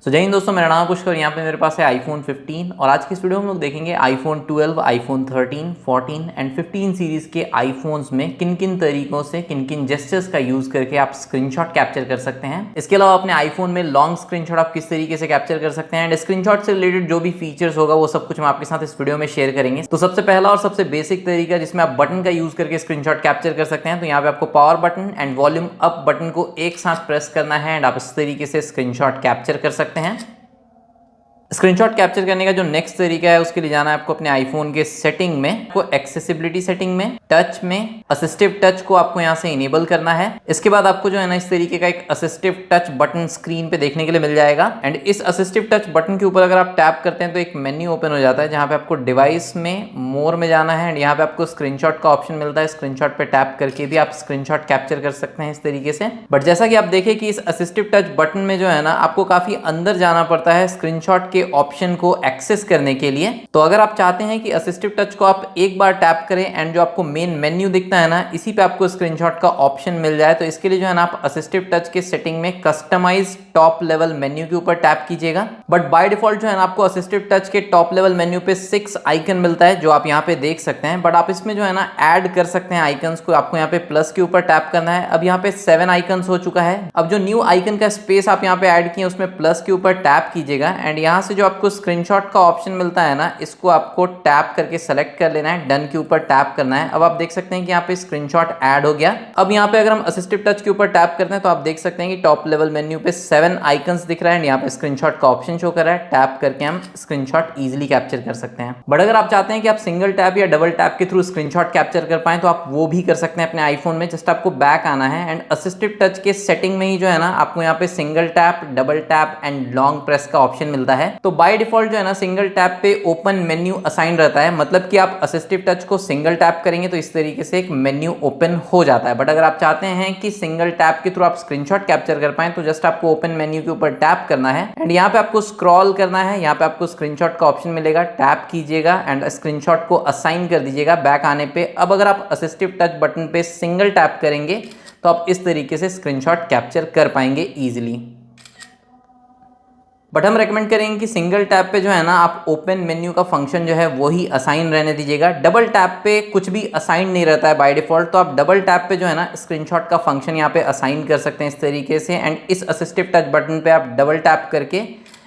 तो जय हिंद दोस्तों, मेरा नाम पुष्कर। यहाँ पे मेरे पास है आईफोन 15 और आज की इस वीडियो में हम लोग देखेंगे आईफोन 12, आईफोन 13, 14 एंड 15 सीरीज के आईफोन्स में किन किन तरीकों से, किन किन जेस्चर्स का यूज करके आप स्क्रीनशॉट कैप्चर कर सकते हैं। इसके अलावा अपने आईफोन में लॉन्ग स्क्रीनशॉट आप किस तरीके से कैप्चर कर सकते हैं एंड स्क्रीनशॉट से रिलेटेड जो भी फीचर्स होगा वो सब कुछ हम आपके साथ इस वीडियो में शेयर करेंगे। तो सबसे पहला और सबसे बेसिक तरीका जिसमें आप बटन का यूज करके स्क्रीनशॉट कैप्चर कर सकते हैं, तो यहाँ पे आपको power button and volume up button को एक साथ प्रेस करना है एंड आप इस तरीके से स्क्रीनशॉट कैप्चर कर सकते हैं। स्क्रीनशॉट कैप्चर करने का जो नेक्स्ट तरीका है उसके लिए जाना है आपको अपने आईफोन के सेटिंग में, आपको एक्सेसिबिलिटी सेटिंग में, टच में, असिस्टिव टच को आपको यहाँ से इनेबल करना है। इसके बाद आपको जो है ना इस तरीके का एक असिस्टिव टच बटन स्क्रीन पे देखने के लिए मिल जाएगा एंड इस असिस्टिव टच बटन के ऊपर अगर आप टैप करते हैं तो एक मेन्यू ओपन हो जाता है जहाँ पे आपको डिवाइस में मोर में जाना है एंड यहाँ पे आपको स्क्रीनशॉट का ऑप्शन मिलता है। स्क्रीनशॉट पे टैप करके भी आप स्क्रीनशॉट कैप्चर कर सकते हैं इस तरीके से। बट जैसा कि आप देखें कि इस असिस्टिव टच बटन में जो है ना आपको काफी अंदर जाना पड़ता है स्क्रीनशॉट के ऑप्शन को एक्सेस करने के लिए। तो अगर आप चाहते हैं कि असिस्टिव टच को आप एक बार टैप करें एंड जो आपको मेन मेन्यू दिखता है ना इसी पे आपको स्क्रीनशॉट का ऑप्शन मिल जाए, तो इसके लिए जो है ना आप असिस्टिव टच के सेटिंग में कस्टमाइज टॉप लेवल मेन्यू के ऊपर टैप कीजिएगा। बट बाय डिफॉल्ट जो है ना आपको असिस्टिव टच के टॉप लेवल मेन्यू पे 6 आइकन मिलता है जो आप यहाँ पे देख सकते हैं। बट आप इसमें जो है ना ऐड कर सकते हैं आइकन्स को। आपको यहाँ पे प्लस के ऊपर टैप करना है। अब यहाँ पे 7 आइकन्स हो चुका है। अब जो न्यू आइकन का स्पेस आप यहाँ पे ऐड किए उसमें प्लस के ऊपर टैप कीजिएगा एंड यहाँ से जो आपको स्क्रीनशॉट का ऑप्शन मिलता है ना इसको आपको टैप करके सेलेक्ट कर लेना है, डन के ऊपर टैप करना है। अब आप देख सकते हैं कि यहाँ पे स्क्रीनशॉट ऐड हो गया। अब यहाँ पे अगर हम असिस्टिव टच के ऊपर टैप करते हैं तो आप देख सकते हैं कि टॉप लेवल मेन्यू पे 7 आइकन्स दिख रहा है। यहाँ पे स्क्रीनशॉट का ऑप्शन शो कर रहा है। टैप करके हम स्क्रीनशॉट इजीली कैप्चर कर सकते हैं। बट अगर आप चाहते हैं कि आप सिंगल टैप या डबल टैप के थ्रू स्क्रीनशॉट कैप्चर कर पाए तो आप वो भी कर सकते हैं अपने आईफोन में। जस्ट आपको बैक आना है एंड असिस्टिव टच के सेटिंग में ही जो है ना आपको यहाँ पे single tap, double tap and long press का ऑप्शन मिलता है। तो बाय डिफॉल्ट जो है ना सिंगल टैप पे ओपन मेन्यू असाइन रहता है, मतलब कि आप असिस्टिव टच को सिंगल टैप करेंगे तो इस तरीके से एक मेन्यू ओपन हो जाता है। बट अगर आप चाहते हैं कि सिंगल टैप के थ्रू आप स्क्रीनशॉट कैप्चर कर पाए तो जस्ट आपको ओपन मेन्यू के ऊपर टैप करना है एंड यहाँ पे आपको स्क्रॉल करना है। यहाँ पे आपको स्क्रीनशॉट का ऑप्शन मिलेगा, टैप कीजिएगा एंड स्क्रीनशॉट को असाइन कर दीजिएगा बैक आने पे। अब अगर आप असिस्टिव टच बटन पे सिंगल टैप करेंगे तो आप इस तरीके से स्क्रीनशॉट कैप्चर कर पाएंगे इजीली। बट हम रेकमेंड करेंगे कि सिंगल टैप पे जो है ना आप ओपन मेन्यू का फंक्शन जो है वो ही असाइन रहने दीजिएगा। डबल टैप पे कुछ भी असाइन नहीं रहता है बाय डिफॉल्ट। तो आप डबल टैप पे जो है ना स्क्रीनशॉट का फंक्शन यहाँ पे असाइन कर सकते हैं इस तरीके से एंड इस असिस्टिव टच बटन पे आप डबल टैप करके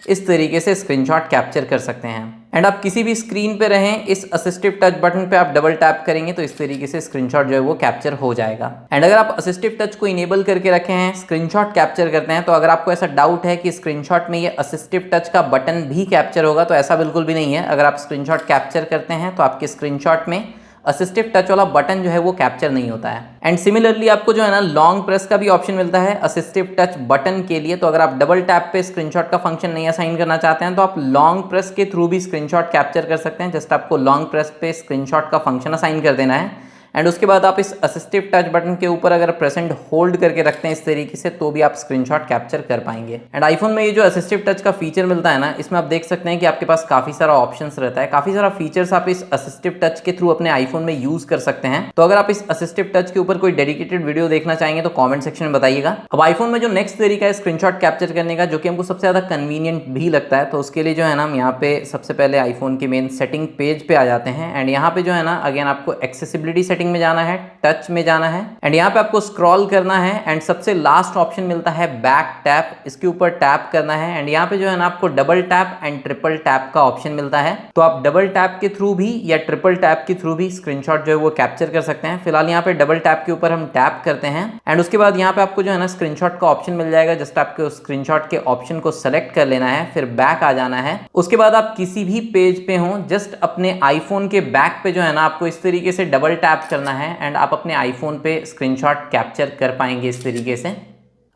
इस तरीके से स्क्रीनशॉट कैप्चर कर सकते हैं। एंड आप किसी भी स्क्रीन पे रहें, इस असिस्टिव टच बटन पे आप डबल टैप करेंगे तो इस तरीके से स्क्रीनशॉट जो है वो कैप्चर हो जाएगा। एंड अगर आप असिस्टिव टच को इनेबल करके रखे हैं, स्क्रीनशॉट कैप्चर करते हैं, तो अगर आपको ऐसा डाउट है कि स्क्रीनशॉट में ये असिस्टिव टच का बटन भी कैप्चर होगा तो ऐसा बिल्कुल भी नहीं है। अगर आप स्क्रीनशॉट कैप्चर करते हैं तो आपके स्क्रीनशॉट में असिस्टिव टच वाला बटन जो है वो कैप्चर नहीं होता है। एंड सिमिलरली आपको जो है ना लॉन्ग प्रेस का भी ऑप्शन मिलता है असिस्टिव टच बटन के लिए। तो अगर आप डबल टैप पे स्क्रीनशॉट का फंक्शन नहीं असाइन करना चाहते हैं तो आप लॉन्ग प्रेस के थ्रू भी स्क्रीनशॉट कैप्चर कर सकते हैं। जस्ट आपको लॉन्ग प्रेस पे स्क्रीनशॉट का फंक्शन असाइन कर देना है एंड उसके बाद आप इस असिस्टिव टच बटन के ऊपर अगर प्रेजेंट होल्ड करके रखते हैं इस तरीके से तो भी आप स्क्रीनशॉट कैप्चर कर पाएंगे। एंड आईफोन में ये जो असिस्टिव टच का फीचर मिलता है ना इसमें आप देख सकते हैं कि आपके पास काफी सारा ऑप्शंस रहता है, काफी सारा फीचर्स आप इस असिस्टिव टच के थ्रू अपने आईफोन में यूज कर सकते हैं। तो अगर आप इस असिस्टिव टच के ऊपर कोई डेडिकेटेड वीडियो देखना चाहेंगे तो कॉमेंट सेक्शन में बताइएगा। अब आईफोन में जो नेक्स्ट तरीका है स्क्रीनशॉट कैप्चर करने का, जो कि हमको सबसे ज्यादा कन्वीनियंट भी लगता है, तो उसके लिए जो है ना हम यहाँ पे सबसे पहले आईफोन के मेन सेटिंग पेज पे आ जाते हैं एंड यहाँ पे जो है ना अगेन आपको एक्सेसिबिलिटी सेटिंग में जाना है, टच में जाना है एंड यहाँ पे आपको स्क्रॉल करना है एंड सबसे लास्ट ऑप्शन मिलता है बैक टैप, इसके ऊपर टैप करना है एंड यहाँ पे जो है ना आपको double tap and triple tap का ऑप्शन मिलता है। तो आप डबल टैप के थ्रू भी या ट्रिपल टैप के थ्रू भी स्क्रीनशॉट जो है वो कैप्चर कर सकते हैं। फिलहाल यहाँ पे डबल टैप के ऊपर हम टैप करते हैं एंड उसके बाद यहाँ पे आपको जो है ना स्क्रीनशॉट का ऑप्शन मिल जाएगा। जस्ट आपको स्क्रीनशॉट के ऑप्शन को सेलेक्ट कर लेना है, फिर बैक आ जाना है। उसके बाद आप किसी भी पेज पे हो जस्ट अपने आईफोन के बैक पे जो है ना आपको इस तरीके से डबल टैप करना है एंड आप अपने आईफोन पे स्क्रीनशॉट कैप्चर कर पाएंगे इस तरीके से।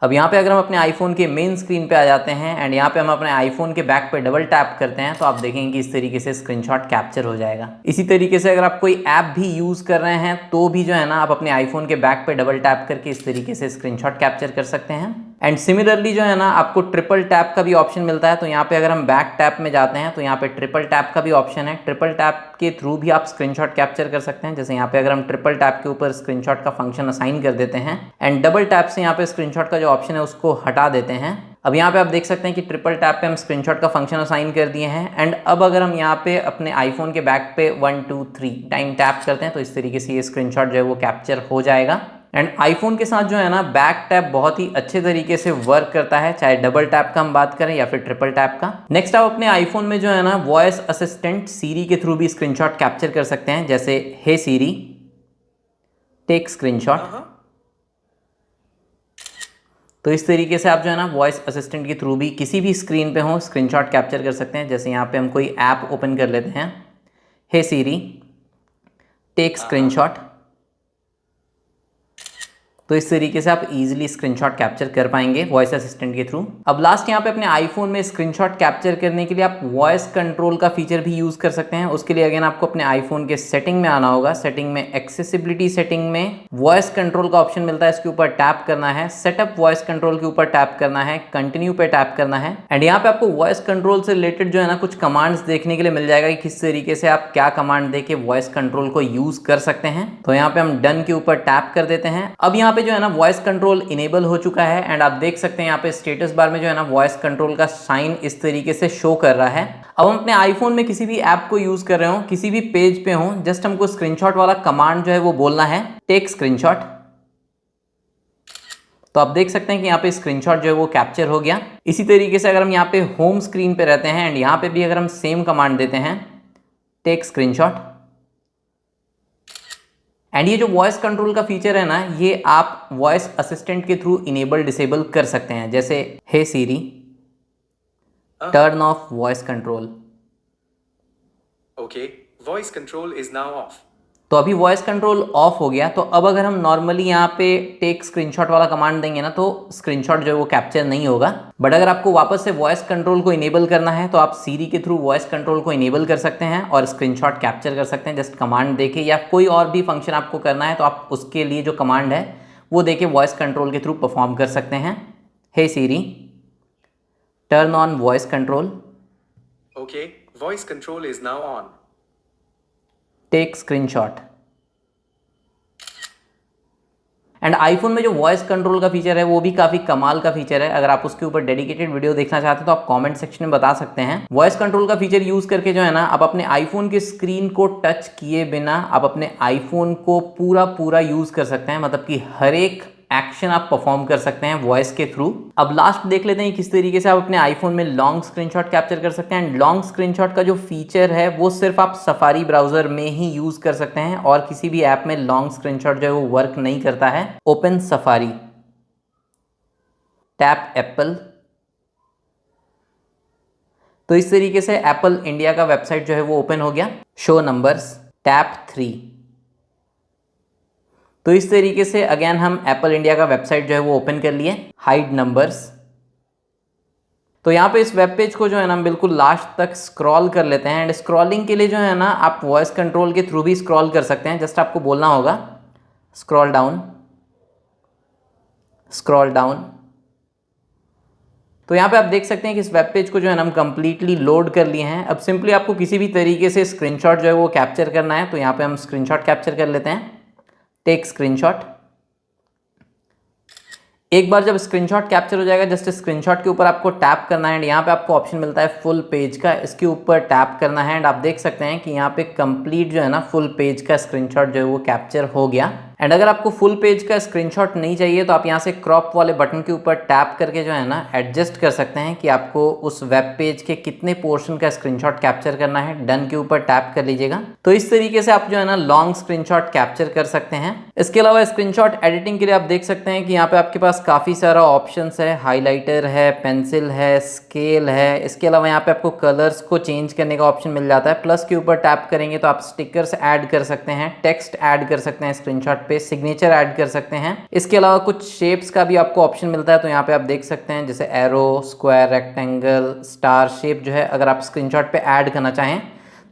अब यहाँ पे अगर हम अपने आईफोन के मेन स्क्रीन पे आ जाते हैं एंड यहाँ पे हम अपने आईफोन के बैक पे डबल टैप करते हैं तो आप देखेंगे कि इस तरीके से स्क्रीनशॉट कैप्चर हो जाएगा। इसी तरीके से अगर आप कोई ऐप भी यूज कर रहे हैं तो भी जो है ना आप अपने आईफोन के बैक पे डबल टैप करके इस तरीके से स्क्रीनशॉट कैप्चर कर सकते हैं। एंड सिमिलरली जो है ना आपको ट्रिपल टैप का भी ऑप्शन मिलता है। तो यहाँ पे अगर हम बैक टैप में जाते हैं तो यहाँ पे ट्रिपल टैप का भी ऑप्शन है। ट्रिपल टैप के थ्रू भी आप स्क्रीनशॉट कैप्चर कर सकते हैं। जैसे यहाँ पे अगर हम ट्रिपल टैप के ऊपर स्क्रीनशॉट का फंक्शन असाइन कर देते हैं एंड डबल टैप से यहाँ पे स्क्रीनशॉट का जो ऑप्शन है उसको हटा देते हैं। अब यहाँ पे आप देख सकते हैं कि ट्रिपल टैप पे हम स्क्रीनशॉट का फंक्शन असाइन कर दिए हैं। एंड अब अगर हम यहाँ पे अपने आईफोन के बैक पे 1 2 3 टाइम टैप करते हैं तो इस तरीके से ये स्क्रीनशॉट जो है वो कैप्चर हो जाएगा। एंड आईफोन के साथ जो है ना बैक टैप बहुत ही अच्छे तरीके से वर्क करता है, चाहे डबल टैप का हम बात करें या फिर ट्रिपल टैप का। नेक्स्ट आप अपने आईफोन में जो है ना वॉइस असिस्टेंट सीरी के थ्रू भी स्क्रीनशॉट कैप्चर कर सकते हैं। जैसे हे सीरी टेक स्क्रीनशॉट। तो इस तरीके से आप जो है ना वॉइस असिस्टेंट के थ्रू भी किसी भी स्क्रीन पे हो स्क्रीनशॉट कैप्चर कर सकते हैं। जैसे यहाँ पे हम कोई ऐप ओपन कर लेते हैं, हे सीरी टेक स्क्रीनशॉट। तो इस तरीके से आप इजीली स्क्रीनशॉट कैप्चर कर पाएंगे वॉइस असिस्टेंट के थ्रू। अब लास्ट यहाँ पे अपने आईफोन में स्क्रीनशॉट कैप्चर करने के लिए आप वॉइस कंट्रोल का फीचर भी यूज कर सकते हैं। उसके लिए अगेन आपको अपने आईफोन के सेटिंग में आना होगा। सेटिंग में एक्सेसिबिलिटी सेटिंग में वॉइस कंट्रोल का ऑप्शन मिलता है, इसके ऊपर टैप करना है। सेटअप वॉइस कंट्रोल के ऊपर टैप करना है, कंटिन्यू पे टैप करना है। एंड यहाँ पे आपको वॉइस कंट्रोल से रिलेटेड जो है ना कुछ कमांड्स देखने के लिए मिल जाएगा कि किस तरीके से आप क्या कमांड दे के वॉइस कंट्रोल को यूज कर सकते हैं। तो यहाँ पे हम डन के ऊपर टैप कर देते हैं। अब यहाँ पे जो है ना वॉइस कंट्रोल इनेबल हो चुका है एंड आप देख सकते हैं यहाँ पे स्टेटस बार में जो है ना वॉइस कंट्रोल का साइन इस तरीके से शो कर रहा है। अब हम अपने आईफोन में किसी भी ऐप को यूज कर रहे हो, किसी भी पेज पे हो, जस्ट हमको स्क्रीनशॉट वाला कमांड जो है वो बोलना है, टेक स्क्रीनशॉट। तो आप देख सकते हैं कि यहाँ पे स्क्रीनशॉट जो है वो कैप्चर हो गया। इसी तरीके से अगर हम यहाँ पे होम स्क्रीन पे रहते हैं एंड यहाँ पे भी अगर हम सेम कमांड देते हैं, टेक स्क्रीनशॉट। एंड ये जो वॉइस कंट्रोल का फीचर है ना ये आप वॉइस असिस्टेंट के थ्रू इनेबल डिसेबल कर सकते हैं। जैसे hey Siri turn off voice control. Okay, voice control is now off. तो अभी वॉइस कंट्रोल ऑफ हो गया। तो अब अगर हम नॉर्मली यहाँ पे टेक स्क्रीनशॉट वाला कमांड देंगे ना तो स्क्रीनशॉट जो है वो कैप्चर नहीं होगा। बट अगर आपको वापस से वॉइस कंट्रोल को इनेबल करना है तो आप सीरी के थ्रू वॉइस कंट्रोल को इनेबल कर सकते हैं और स्क्रीनशॉट कैप्चर कर सकते हैं जस्ट कमांड देके। या कोई और भी फंक्शन आपको करना है तो आप उसके लिए जो कमांड है वो देके वॉइस कंट्रोल के थ्रू परफॉर्म कर सकते हैं। Hey Siri turn on voice control. Okay, voice control is now on. Take screenshot. And iPhone में जो वॉइस कंट्रोल का फीचर है वो भी काफी कमाल का फीचर है। अगर आप उसके ऊपर डेडिकेटेड वीडियो देखना चाहते हैं तो आप कमेंट सेक्शन में बता सकते हैं। वॉइस कंट्रोल का फीचर यूज करके जो है ना आप अपने आईफोन के स्क्रीन को टच किए बिना आप अपने आईफोन को पूरा यूज कर सकते हैं। मतलब कि हर एक एक्शन आप परफॉर्म कर सकते हैं वॉइस के थ्रू। अब लास्ट देख लेते हैं किस तरीके से आप अपने आईफोन में लॉन्ग स्क्रीनशॉट कैप्चर कर सकते हैं। लॉन्ग स्क्रीनशॉट का जो फीचर है वो सिर्फ आप सफारी ब्राउजर में ही यूज कर सकते हैं और किसी भी ऐप में लॉन्ग स्क्रीनशॉट जो है वो वर्क नहीं करता है। Open safari, tap Apple. तो इस तरीके से एप्पल इंडिया का वेबसाइट जो है वो ओपन हो गया। Show numbers, tap 3। तो इस तरीके से अगेन हम एप्पल इंडिया का वेबसाइट जो है वो ओपन कर लिए। Hide numbers. तो यहाँ पे इस वेब पेज को जो है ना हम बिल्कुल लास्ट तक स्क्रॉल कर लेते हैं। एंड स्क्रॉलिंग के लिए जो है ना आप वॉइस कंट्रोल के थ्रू भी स्क्रॉल कर सकते हैं। जस्ट आपको बोलना होगा स्क्रॉल डाउन, स्क्रॉल डाउन। तो यहाँ पे आप देख सकते हैं कि इस वेब पेज को जो है ना हम कंप्लीटली लोड कर लिए हैं। अब सिंपली आपको किसी भी तरीके से स्क्रीनशॉट जो है वो कैप्चर करना है। तो यहाँ पे हम स्क्रीनशॉट कैप्चर कर लेते हैं, टेक स्क्रीनशॉट। एक बार जब स्क्रीनशॉट कैप्चर हो जाएगा जस्ट स्क्रीनशॉट के ऊपर आपको टैप करना है एंड यहाँ पे आपको ऑप्शन मिलता है फुल पेज का, इसके ऊपर टैप करना है। एंड आप देख सकते हैं कि यहाँ पे कंप्लीट जो है ना फुल पेज का स्क्रीनशॉट जो है वो कैप्चर हो गया। एंड अगर आपको फुल पेज का स्क्रीनशॉट नहीं चाहिए तो आप यहाँ से क्रॉप वाले बटन के ऊपर टैप करके जो है ना एडजस्ट कर सकते हैं कि आपको उस वेब पेज के कितने पोर्शन का स्क्रीनशॉट कैप्चर करना है। डन के ऊपर टैप कर लीजिएगा। तो इस तरीके से आप जो है ना लॉन्ग स्क्रीनशॉट कैप्चर कर सकते हैं। इसके अलावा स्क्रीनशॉट एडिटिंग के लिए आप देख सकते हैं कि यहाँ पे आपके पास काफ़ी सारा ऑप्शंस है। हाईलाइटर है, पेंसिल है, स्केल है। इसके अलावा यहाँ पे आपको कलर्स को चेंज करने का ऑप्शन मिल जाता है। प्लस के ऊपर टैप करेंगे तो आप स्टिकर्स ऐड कर सकते हैं, टेक्स्ट ऐड कर सकते हैं स्क्रीनशॉट पे, सिग्नेचर ऐड कर सकते हैं। इसके अलावा कुछ शेप्स का भी आपको ऑप्शन मिलता है। तो यहाँ पे आप देख सकते हैं जैसे arrow, square, rectangle, star shape जो है अगर आप स्क्रीनशॉट पे ऐड करना चाहें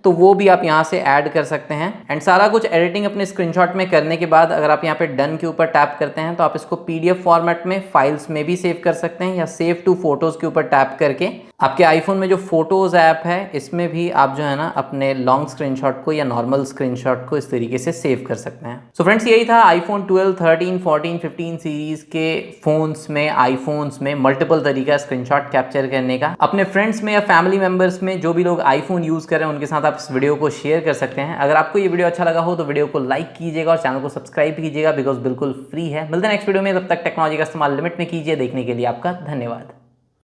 तो वो भी आप यहाँ से ऐड कर सकते हैं। एंड सारा कुछ एडिटिंग अपने स्क्रीनशॉट में करने के बाद अगर आप यहाँ पे डन के ऊपर टैप करते हैं तो आप इसको PDF फॉर्मेट में फाइल्स में भी सेव कर सकते हैं, या सेव टू फोटोज के ऊपर टैप करके आपके आईफोन में जो फोटोज ऐप है इसमें भी आप जो है ना अपने लॉन्ग स्क्रीनशॉट को या नॉर्मल स्क्रीनशॉट को इस तरीके से सेव कर सकते हैं। सो फ्रेंड्स, यही था आईफोन 12, 13, 14, 15 सीरीज के फोन्स में, आईफोन्स में मल्टीपल तरीका स्क्रीनशॉट कैप्चर करने का। अपने फ्रेंड्स में या फैमिली मेंबर्स में जो भी लोग आईफोन यूज कर रहे हैं उनके साथ आप इस वीडियो को शेयर कर सकते हैं। अगर आपको ये वीडियो अच्छा लगा हो तो वीडियो को लाइक कीजिएगा और चैनल को सब्सक्राइब कीजिएगा, बिकॉज बिल्कुल फ्री है। मिलते हैं नेक्स्ट वीडियो में, तब तक टेक्नोलॉजी का इस्तेमाल लिमिट में कीजिए। देखने के लिए आपका धन्यवाद।